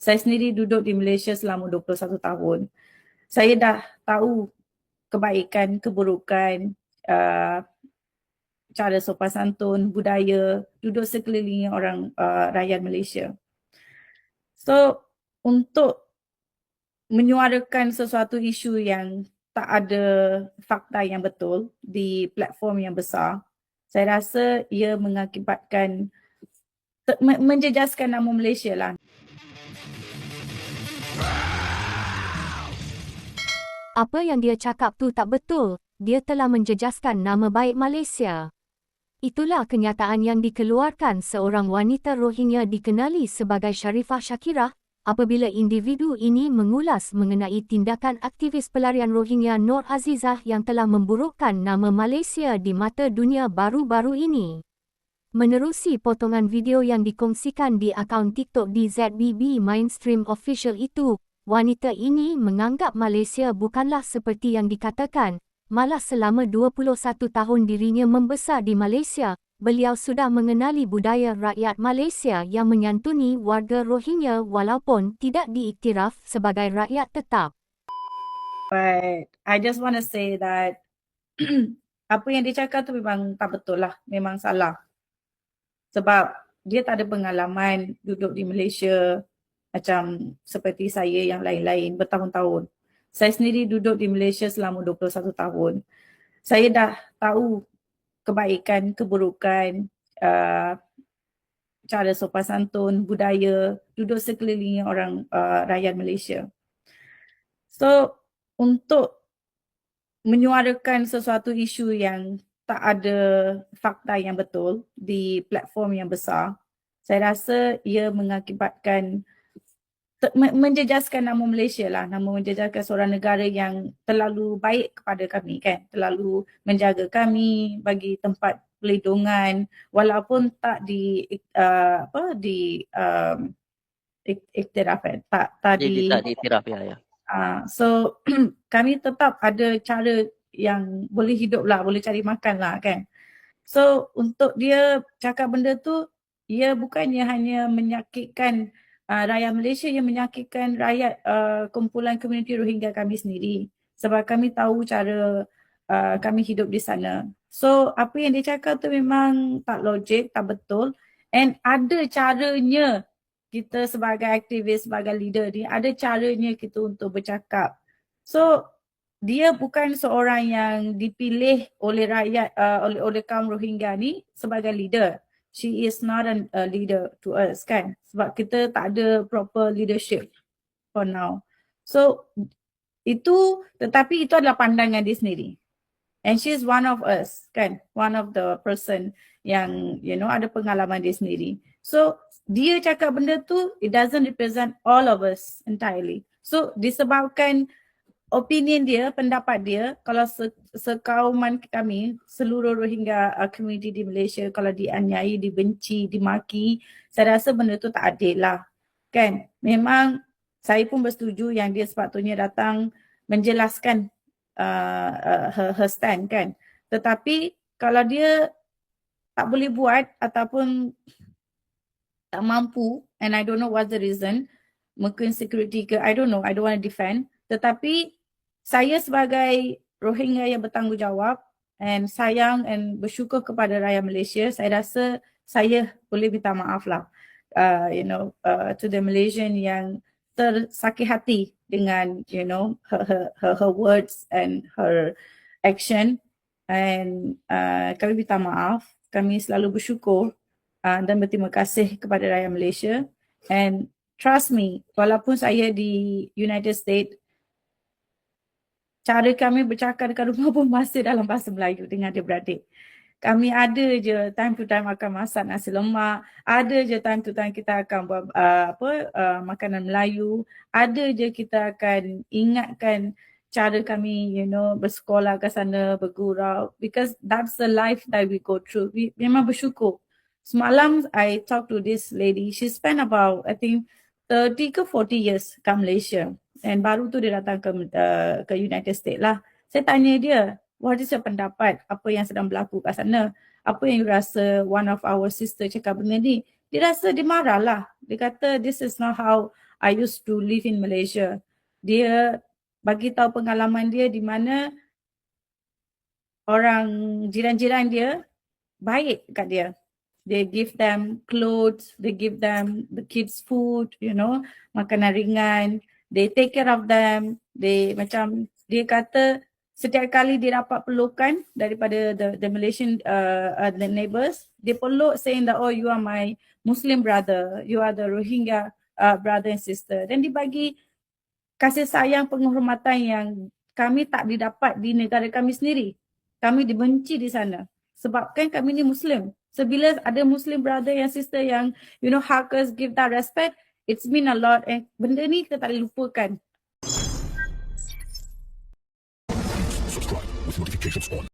Saya sendiri duduk di Malaysia selama 21 tahun. Saya dah tahu kebaikan, keburukan, cara sopan santun, budaya, duduk sekelilingnya orang rakyat Malaysia. So, untuk menyuarakan sesuatu isu yang tak ada fakta yang betul di platform yang besar, saya rasa ia mengakibatkan menjejaskan nama Malaysia lah. Apa yang dia cakap tu tak betul. Dia telah menjejaskan nama baik Malaysia. Itulah kenyataan yang dikeluarkan seorang wanita Rohingya dikenali sebagai Sharifah Shakirah apabila individu ini mengulas mengenai tindakan aktivis pelarian Rohingya Nur Azizah yang telah memburukkan nama Malaysia di mata dunia baru-baru ini. Menerusi potongan video yang dikongsikan di akaun TikTok di ZBB Mainstream Official itu, wanita ini menganggap Malaysia bukanlah seperti yang dikatakan, malah selama 21 tahun dirinya membesar di Malaysia, beliau sudah mengenali budaya rakyat Malaysia yang menyantuni warga Rohingya walaupun tidak diiktiraf sebagai rakyat tetap. But I just want to say that apa yang dia cakap tu memang tak betul lah, memang salah. Sebab dia tak ada pengalaman duduk di Malaysia macam seperti saya yang lain-lain bertahun-tahun. Saya sendiri duduk di Malaysia selama 21 tahun. Saya dah tahu kebaikan, keburukan, cara sopan santun, budaya, duduk sekelilingnya orang rakyat Malaysia. So, untuk menyuarakan sesuatu isu yang tak ada fakta yang betul di platform yang besar, saya rasa ia mengakibatkan menjejaskan nama Malaysia lah, menjejaskan seorang negara yang terlalu baik kepada kami kan, terlalu menjaga kami, bagi tempat perlindungan walaupun tak iktiraf kan, tak diiktiraf ya. So kami tetap ada cara yang boleh hidup lah, boleh cari makan lah kan. So untuk dia cakap benda tu, ia bukannya hanya menyakitkan rakyat Malaysia, yang menyakitkan rakyat kumpulan komuniti Rohingya kami sendiri. Sebab kami tahu cara kami hidup di sana. So apa yang dia cakap tu memang tak logik, tak betul. And ada caranya kita sebagai aktivis, sebagai leader ni, ada caranya kita untuk bercakap. So dia bukan seorang yang dipilih oleh rakyat, oleh kaum Rohingya ni sebagai leader. She is not a leader to us kan, sebab kita tak ada proper leadership for now. So tetapi itu adalah pandangan dia sendiri. And she is one of us kan, one of the person yang ada pengalaman dia sendiri. So dia cakap benda tu, it doesn't represent all of us entirely. So disebabkan opinion dia, pendapat dia, kalau sekauman kami, seluruh Rohingya community di Malaysia, kalau dianiaya, dibenci, dimaki, saya rasa benda tu tak adil lah. Kan? Memang saya pun bersetuju yang dia sepatutnya datang menjelaskan her stand kan. Tetapi kalau dia tak boleh buat ataupun tak mampu, and I don't know what's the reason, mungkin security ke, I don't know, I don't want to defend. Tetapi saya sebagai Rohingya yang bertanggungjawab and sayang and bersyukur kepada rakyat Malaysia, saya rasa saya boleh minta maaf lah to the Malaysian yang tersakit hati dengan her words and her action, and kami minta maaf. Kami selalu bersyukur dan berterima kasih kepada rakyat Malaysia, and trust me, walaupun saya di United States, cara kami bercakap dekat rumah pun masih dalam bahasa Melayu dengan adik-beradik. Kami ada je time to time akan masak nasi lemak, ada je time to time kita akan buat makanan Melayu, ada je kita akan ingatkan cara kami bersekolah ke sana, bergurau, because that's the life that we go through. We memang bersyukur. Semalam I talked to this lady, she spent about I think 30 ke 40 years kat Malaysia. And baru tu dia datang ke United States lah. Saya tanya dia, what is your pendapat? Apa yang sedang berlaku kat sana? Apa yang you rasa one of our sister cakap benda ni? Dia rasa dia marah lah. Dia kata this is not how I used to live in Malaysia. Dia bagi tahu pengalaman dia di mana orang jiran-jiran dia baik kat dia. They give them clothes, they give them the kids food, makanan ringan. They take care of them. Dia kata setiap kali dia dapat pelukan daripada the Malaysian the neighbors, they peluk saying that, oh, you are my Muslim brother, you are the Rohingya brother and sister. Dan dibagi kasih sayang, penghormatan yang kami tak didapat di negara kami sendiri. Kami dibenci di sana. Sebab kan kami ni Muslim. So bila ada Muslim brother and sister yang hug us, give that respect, it's mean a lot. And benda ni kita tak boleh lupakan. Subscribe with notifications on.